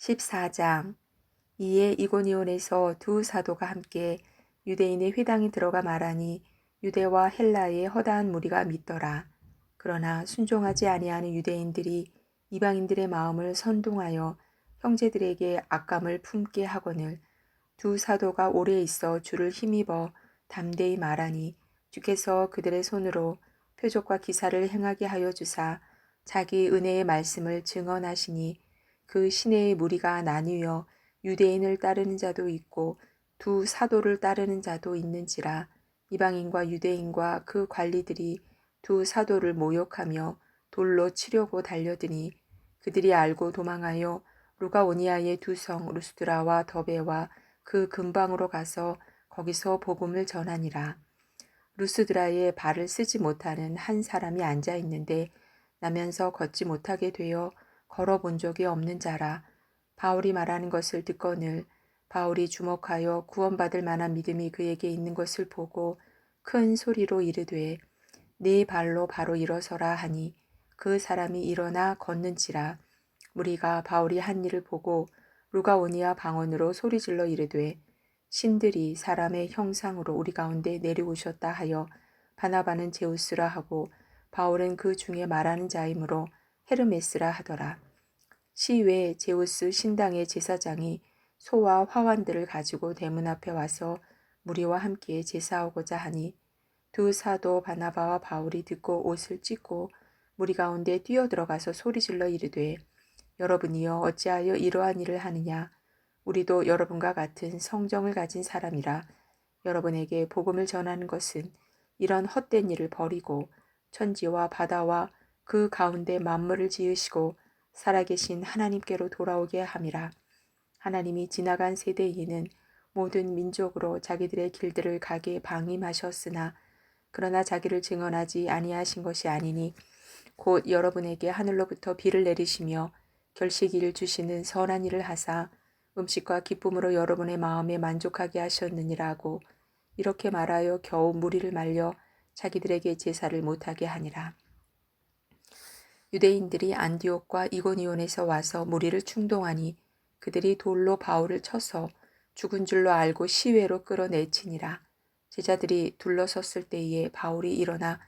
14장. 이에 이고니온에서 두 사도가 함께 유대인의 회당에 들어가 말하니 유대와 헬라의 허다한 무리가 믿더라. 그러나 순종하지 아니하는 유대인들이 이방인들의 마음을 선동하여 형제들에게 악감을 품게 하거늘 두 사도가 오래 있어 주를 힘입어 담대히 말하니 주께서 그들의 손으로 표적과 기사를 행하게 하여 주사 자기 은혜의 말씀을 증언하시니 그 시내의 무리가 나뉘어 유대인을 따르는 자도 있고 두 사도를 따르는 자도 있는지라. 이방인과 유대인과 그 관리들이 두 사도를 모욕하며 돌로 치려고 달려드니 그들이 알고 도망하여 루가오니아의 두 성 루스드라와 더베와 그 근방으로 가서 거기서 복음을 전하니라. 루스드라에 발을 쓰지 못하는 한 사람이 앉아 있는데 나면서 걷지 못하게 되어 걸어본 적이 없는 자라. 바울이 말하는 것을 듣거늘 바울이 주목하여 구원받을 만한 믿음이 그에게 있는 것을 보고 큰 소리로 이르되 네 발로 바로 일어서라 하니 그 사람이 일어나 걷는지라. 무리가 바울이 한 일을 보고 루가오니아 방언으로 소리질러 이르되 신들이 사람의 형상으로 우리 가운데 내려오셨다 하여 바나바는 제우스라 하고 바울은 그 중에 말하는 자이므로 헤르메스라 하더라. 시외 제우스 신당의 제사장이 소와 화환들을 가지고 대문 앞에 와서 무리와 함께 제사하고자 하니 두 사도 바나바와 바울이 듣고 옷을 찢고 무리 가운데 뛰어들어가서 소리질러 이르되 여러분이여 어찌하여 이러한 일을 하느냐. 우리도 여러분과 같은 성정을 가진 사람이라. 여러분에게 복음을 전하는 것은 이런 헛된 일을 버리고 천지와 바다와 그 가운데 만물을 지으시고 살아계신 하나님께로 돌아오게 함이라. 하나님이 지나간 세대에는 모든 민족으로 자기들의 길들을 가게 방임하셨으나 그러나 자기를 증언하지 아니하신 것이 아니니 곧 여러분에게 하늘로부터 비를 내리시며 결식이를 주시는 선한 일을 하사 음식과 기쁨으로 여러분의 마음에 만족하게 하셨느니라고 이렇게 말하여 겨우 무리를 말려 자기들에게 제사를 못하게 하니라. 유대인들이 안디옥과 이고니온에서 와서 무리를 충동하니 그들이 돌로 바울을 쳐서 죽은 줄로 알고 시외로 끌어내치니라. 제자들이 둘러섰을 때에 바울이 일어나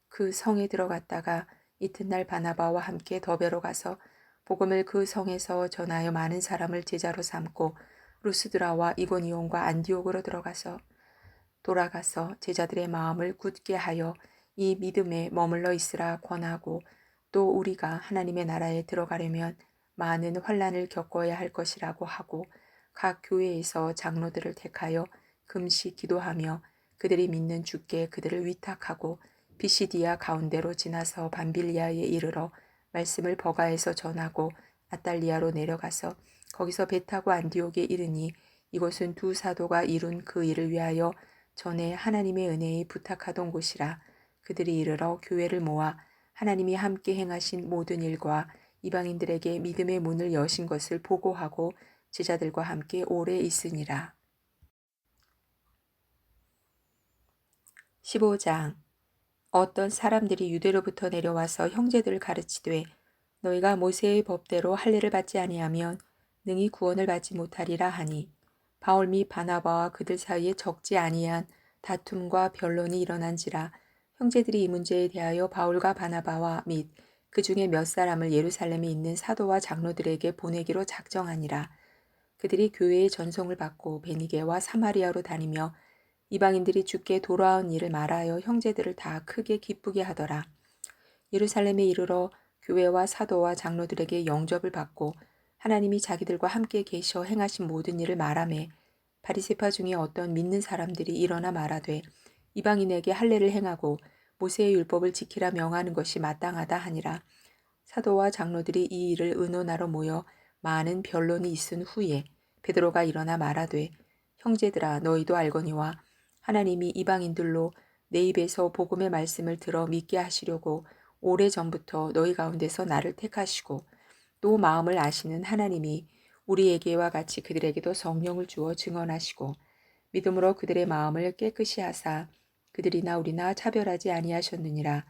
그 성에 들어갔다가 이튿날 바나바와 함께 더베로 가서 복음을 그 성에서 전하여 많은 사람을 제자로 삼고 루스드라와 이고니온과 안디옥으로 돌아가서 제자들의 마음을 굳게 하여 이 믿음에 머물러 있으라 권하고 또 우리가 하나님의 나라에 들어가려면 많은 환난을 겪어야 할 것이라고 하고 각 교회에서 장로들을 택하여 금시 기도하며 그들이 믿는 주께 그들을 위탁하고 비시디아 가운데로 지나서 밤빌리아에 이르러 말씀을 버가에서 전하고 아달리아로 내려가서 거기서 배 타고 안디옥에 이르니 이곳은 두 사도가 이룬 그 일을 위하여 전에 하나님의 은혜에 부탁하던 곳이라. 그들이 이르러 교회를 모아 하나님이 함께 행하신 모든 일과 이방인들에게 믿음의 문을 여신 것을 보고하고 제자들과 함께 오래 있으니라. 15장. 어떤 사람들이 유대로부터 내려와서 형제들을 가르치되 너희가 모세의 법대로 할례를 받지 아니하면 능히 구원을 받지 못하리라 하니 바울 및 바나바와 그들 사이에 적지 아니한 다툼과 변론이 일어난지라. 형제들이 이 문제에 대하여 바울과 바나바와 및 그 중에 몇 사람을 예루살렘에 있는 사도와 장로들에게 보내기로 작정하니라. 그들이 교회의 전송을 받고 베니게와 사마리아로 다니며 이방인들이 주께 돌아온 일을 말하여 형제들을 다 크게 기쁘게 하더라. 예루살렘에 이르러 교회와 사도와 장로들에게 영접을 받고 하나님이 자기들과 함께 계셔 행하신 모든 일을 말하매 바리새파 중에 어떤 믿는 사람들이 일어나 말하되 이방인에게 할례를 행하고 모세의 율법을 지키라 명하는 것이 마땅하다 하니라. 사도와 장로들이 이 일을 의논하러 모여 많은 변론이 있은 후에 베드로가 일어나 말하되 형제들아 너희도 알거니와 하나님이 이방인들로 내 입에서 복음의 말씀을 들어 믿게 하시려고 오래전부터 너희 가운데서 나를 택하시고 또 마음을 아시는 하나님이 우리에게와 같이 그들에게도 성령을 주어 증언하시고 믿음으로 그들의 마음을 깨끗이 하사 그들이나 우리나 차별하지 아니하셨느니라.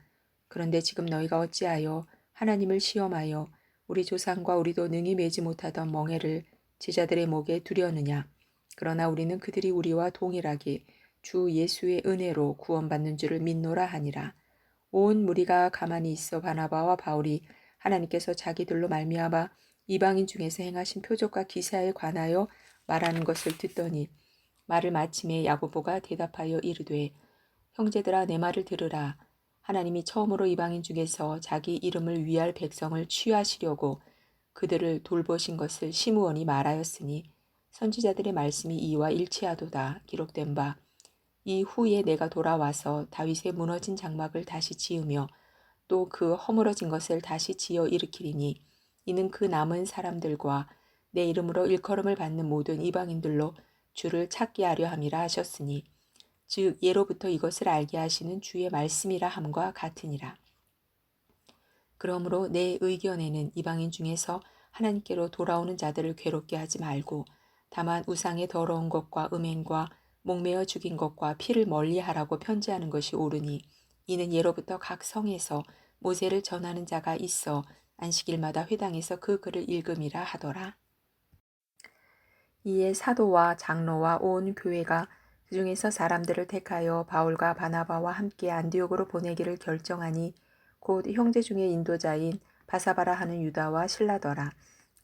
그런데 지금 너희가 어찌하여 하나님을 시험하여 우리 조상과 우리도 능히 매지 못하던 멍에를 제자들의 목에 두려느냐. 그러나 우리는 그들이 우리와 동일하게 주 예수의 은혜로 구원받는 줄을 믿노라 하니라. 온 무리가 가만히 있어 바나바와 바울이 하나님께서 자기들로 말미암아 이방인 중에서 행하신 표적과 기사에 관하여 말하는 것을 듣더니 말을 마침에 야고보가 대답하여 이르되 형제들아 내 말을 들으라. 하나님이 처음으로 이방인 중에서 자기 이름을 위할 백성을 취하시려고 그들을 돌보신 것을 시므온이 말하였으니 선지자들의 말씀이 이와 일치하도다. 기록된 바 이후에 내가 돌아와서 다윗의 무너진 장막을 다시 지으며 또 그 허물어진 것을 다시 지어 일으키리니 이는 그 남은 사람들과 내 이름으로 일컬음을 받는 모든 이방인들로 주를 찾게 하려 함이라 하셨으니 즉 예로부터 이것을 알게 하시는 주의 말씀이라 함과 같으니라. 그러므로 내 의견에는 이방인 중에서 하나님께로 돌아오는 자들을 괴롭게 하지 말고 다만 우상의 더러운 것과 음행과 목매어 죽인 것과 피를 멀리하라고 편지하는 것이 옳으니 이는 예로부터 각 성에서 모세를 전하는 자가 있어 안식일마다 회당에서 그 글을 읽음이라 하더라. 이에 사도와 장로와 온 교회가 그 중에서 사람들을 택하여 바울과 바나바와 함께 안디옥으로 보내기를 결정하니 곧 형제 중에 인도자인 바사바라 하는 유다와 실라더라.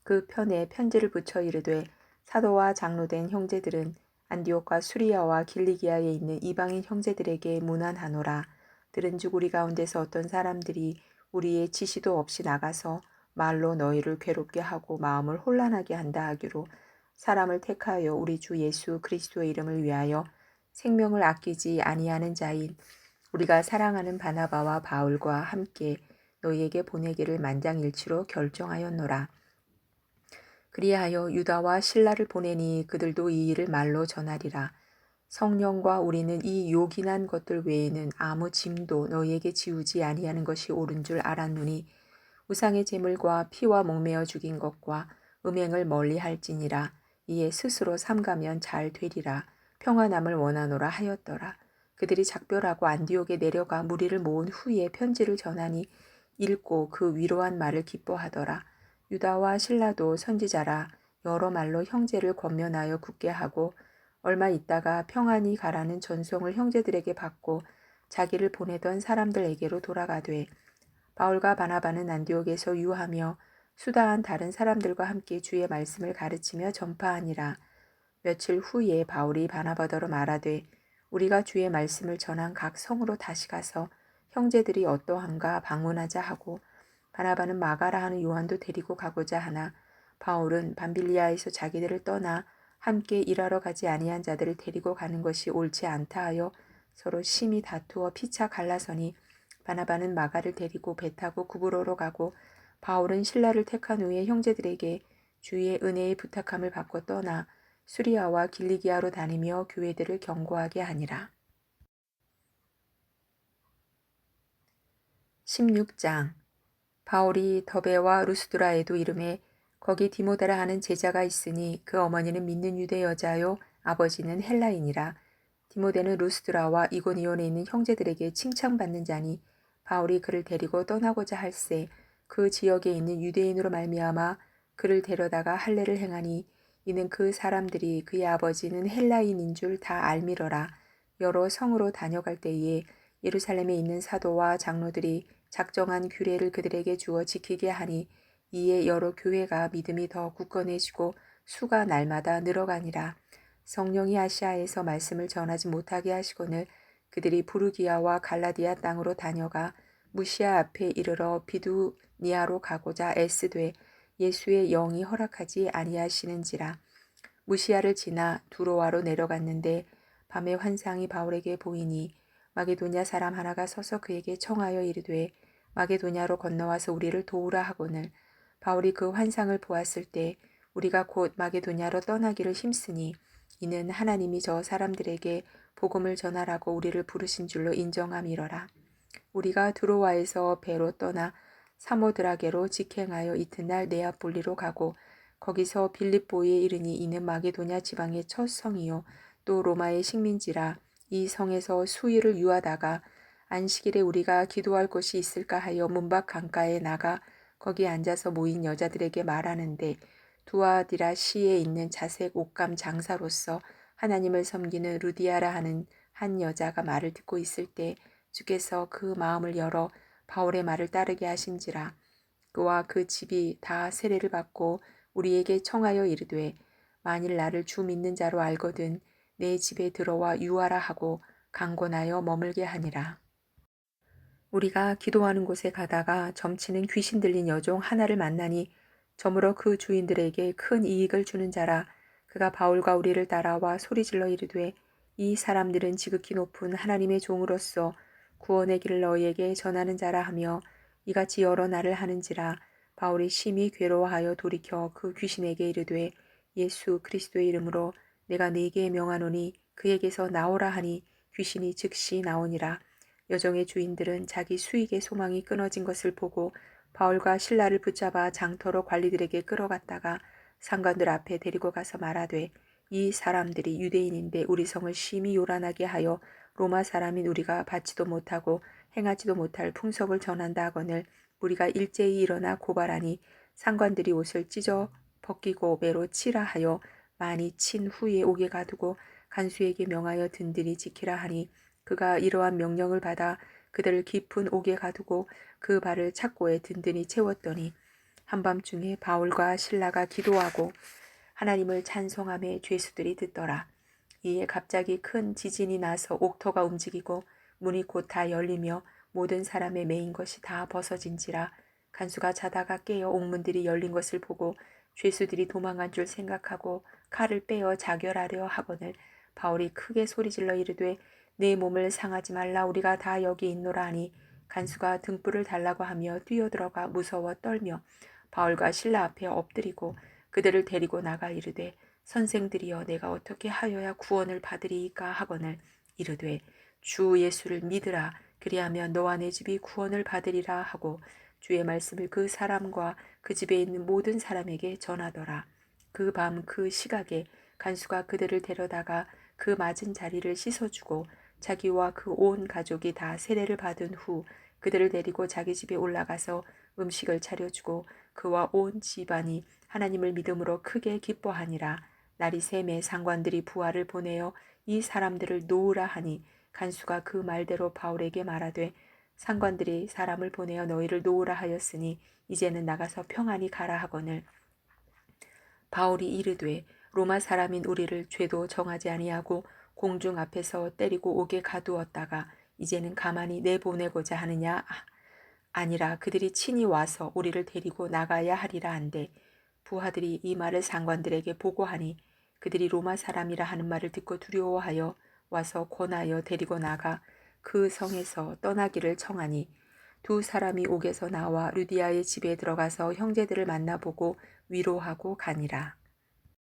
그 편에 편지를 붙여 이르되 사도와 장로된 형제들은 안디옥과 수리아와 길리기아에 있는 이방인 형제들에게 문안하노라. 들은즉 우리 가운데서 어떤 사람들이 우리의 지시도 없이 나가서 말로 너희를 괴롭게 하고 마음을 혼란하게 한다 하기로 사람을 택하여 우리 주 예수 그리스도의 이름을 위하여 생명을 아끼지 아니하는 자인 우리가 사랑하는 바나바와 바울과 함께 너희에게 보내기를 만장일치로 결정하였노라. 그리하여 유다와 실라를 보내니 그들도 이 일을 말로 전하리라. 성령과 우리는 이 요긴한 것들 외에는 아무 짐도 너희에게 지우지 아니하는 것이 옳은 줄 알았노니 우상의 제물과 피와 목매어 죽인 것과 음행을 멀리할지니라. 이에 스스로 삼가면 잘 되리라. 평안함을 원하노라 하였더라. 그들이 작별하고 안디옥에 내려가 무리를 모은 후에 편지를 전하니 읽고 그 위로한 말을 기뻐하더라. 유다와 실라도 선지자라 여러 말로 형제를 권면하여 굳게 하고 얼마 있다가 평안히 가라는 전송을 형제들에게 받고 자기를 보내던 사람들에게로 돌아가되 바울과 바나바는 안디옥에서 유하며 수다한 다른 사람들과 함께 주의 말씀을 가르치며 전파하니라. 며칠 후에 바울이 바나바더러 말하되 우리가 주의 말씀을 전한 각 성으로 다시 가서 형제들이 어떠한가 방문하자 하고 바나바는 마가라 하는 요한도 데리고 가고자 하나 바울은 밤빌리아에서 자기들을 떠나 함께 일하러 가지 아니한 자들을 데리고 가는 것이 옳지 않다 하여 서로 심히 다투어 피차 갈라서니 바나바는 마가를 데리고 배 타고 구브로로 가고 바울은 실라를 택한 후에 형제들에게 주의 은혜의 부탁함을 받고 떠나 수리아와 길리기아로 다니며 교회들을 경고하게 하니라. 16장 바울이 더베와 루스드라에도 이름에 거기 디모데라 하는 제자가 있으니 그 어머니는 믿는 유대 여자요 아버지는 헬라인이라. 디모데는 루스드라와 이고니온에 있는 형제들에게 칭찬받는 자니 바울이 그를 데리고 떠나고자 할새 그 지역에 있는 유대인으로 말미암아 그를 데려다가 할례를 행하니 이는 그 사람들이 그의 아버지는 헬라인인 줄 다 알미러라. 여러 성으로 다녀갈 때에 예루살렘에 있는 사도와 장로들이 작정한 규례를 그들에게 주어 지키게 하니 이에 여러 교회가 믿음이 더 굳건해지고 수가 날마다 늘어가니라. 성령이 아시아에서 말씀을 전하지 못하게 하시거늘 그들이 부르기아와 갈라디아 땅으로 다녀가 무시아 앞에 이르러 비두니아로 가고자 애쓰되 예수의 영이 허락하지 아니하시는지라. 무시아를 지나 두로아로 내려갔는데 밤에 환상이 바울에게 보이니 마게도냐 사람 하나가 서서 그에게 청하여 이르되 마게도냐로 건너와서 우리를 도우라 하거늘 바울이 그 환상을 보았을 때 우리가 곧 마게도냐로 떠나기를 힘쓰니 이는 하나님이 저 사람들에게 복음을 전하라고 우리를 부르신 줄로 인정함이러라. 우리가 두로와에서 배로 떠나 사모드라게로 직행하여 이튿날 네아폴리로 가고 거기서 빌립보에 이르니 이는 마게도냐 지방의 첫 성이요 또 로마의 식민지라. 이 성에서 수일을 유하다가 안식일에 우리가 기도할 곳이 있을까 하여 문밖 강가에 나가 거기 앉아서 모인 여자들에게 말하는데 두아디라 시에 있는 자색 옷감 장사로서 하나님을 섬기는 루디아라 하는 한 여자가 말을 듣고 있을 때 주께서 그 마음을 열어 바울의 말을 따르게 하신지라. 그와 그 집이 다 세례를 받고 우리에게 청하여 이르되 만일 나를 주 믿는 자로 알거든 내 집에 들어와 유하라 하고 강권하여 머물게 하니라. 우리가 기도하는 곳에 가다가 점치는 귀신 들린 여종 하나를 만나니 저물어 그 주인들에게 큰 이익을 주는 자라. 그가 바울과 우리를 따라와 소리질러 이르되 이 사람들은 지극히 높은 하나님의 종으로서 구원의 길을 너희에게 전하는 자라 하며 이같이 여러 날을 하는지라. 바울이 심히 괴로워하여 돌이켜 그 귀신에게 이르되 예수 그리스도의 이름으로 내가 네게 명하노니 그에게서 나오라 하니 귀신이 즉시 나오니라. 여종의 주인들은 자기 수익의 소망이 끊어진 것을 보고 바울과 신라를 붙잡아 장터로 관리들에게 끌어갔다가 상관들 앞에 데리고 가서 말하되 이 사람들이 유대인인데 우리 성을 심히 요란하게 하여 로마 사람인 우리가 받지도 못하고 행하지도 못할 풍속을 전한다 하거늘 우리가 일제히 일어나 고발하니 상관들이 옷을 찢어 벗기고 매로 치라 하여 많이 친 후에 옥에 가두고 간수에게 명하여 든든히 지키라 하니 그가 이러한 명령을 받아 그들을 깊은 옥에 가두고 그 발을 착고에 든든히 채웠더니 한밤중에 바울과 신라가 기도하고 하나님을 찬송하며 죄수들이 듣더라. 이에 갑자기 큰 지진이 나서 옥토가 움직이고 문이 곧 다 열리며 모든 사람의 매인 것이 다 벗어진지라. 간수가 자다가 깨어 옥문들이 열린 것을 보고 죄수들이 도망한 줄 생각하고 칼을 빼어 자결하려 하거늘 바울이 크게 소리질러 이르되 내 몸을 상하지 말라 우리가 다 여기 있노라 하니 간수가 등불을 달라고 하며 뛰어들어가 무서워 떨며 바울과 신라 앞에 엎드리고 그들을 데리고 나가 이르되 선생들이여 내가 어떻게 하여야 구원을 받으리이까 하거늘 이르되 주 예수를 믿으라 그리하면 너와 내 집이 구원을 받으리라 하고 주의 말씀을 그 사람과 그 집에 있는 모든 사람에게 전하더라. 그 밤 그 시각에 간수가 그들을 데려다가 그 맞은 자리를 씻어주고 자기와 그 온 가족이 다 세례를 받은 후 그들을 데리고 자기 집에 올라가서 음식을 차려주고 그와 온 집안이 하나님을 믿음으로 크게 기뻐하니라. 날이 새매 상관들이 부하를 보내어 이 사람들을 놓으라 하니 간수가 그 말대로 바울에게 말하되 상관들이 사람을 보내어 너희를 놓으라 하였으니 이제는 나가서 평안히 가라 하거늘 바울이 이르되 로마 사람인 우리를 죄도 정하지 아니하고 공중 앞에서 때리고 옥에 가두었다가 이제는 가만히 내보내고자 하느냐 아니라 그들이 친히 와서 우리를 데리고 나가야 하리라 한데 부하들이 이 말을 상관들에게 보고하니 그들이 로마 사람이라 하는 말을 듣고 두려워하여 와서 권하여 데리고 나가 그 성에서 떠나기를 청하니 두 사람이 옥에서 나와 루디아의 집에 들어가서 형제들을 만나보고 위로하고 가니라.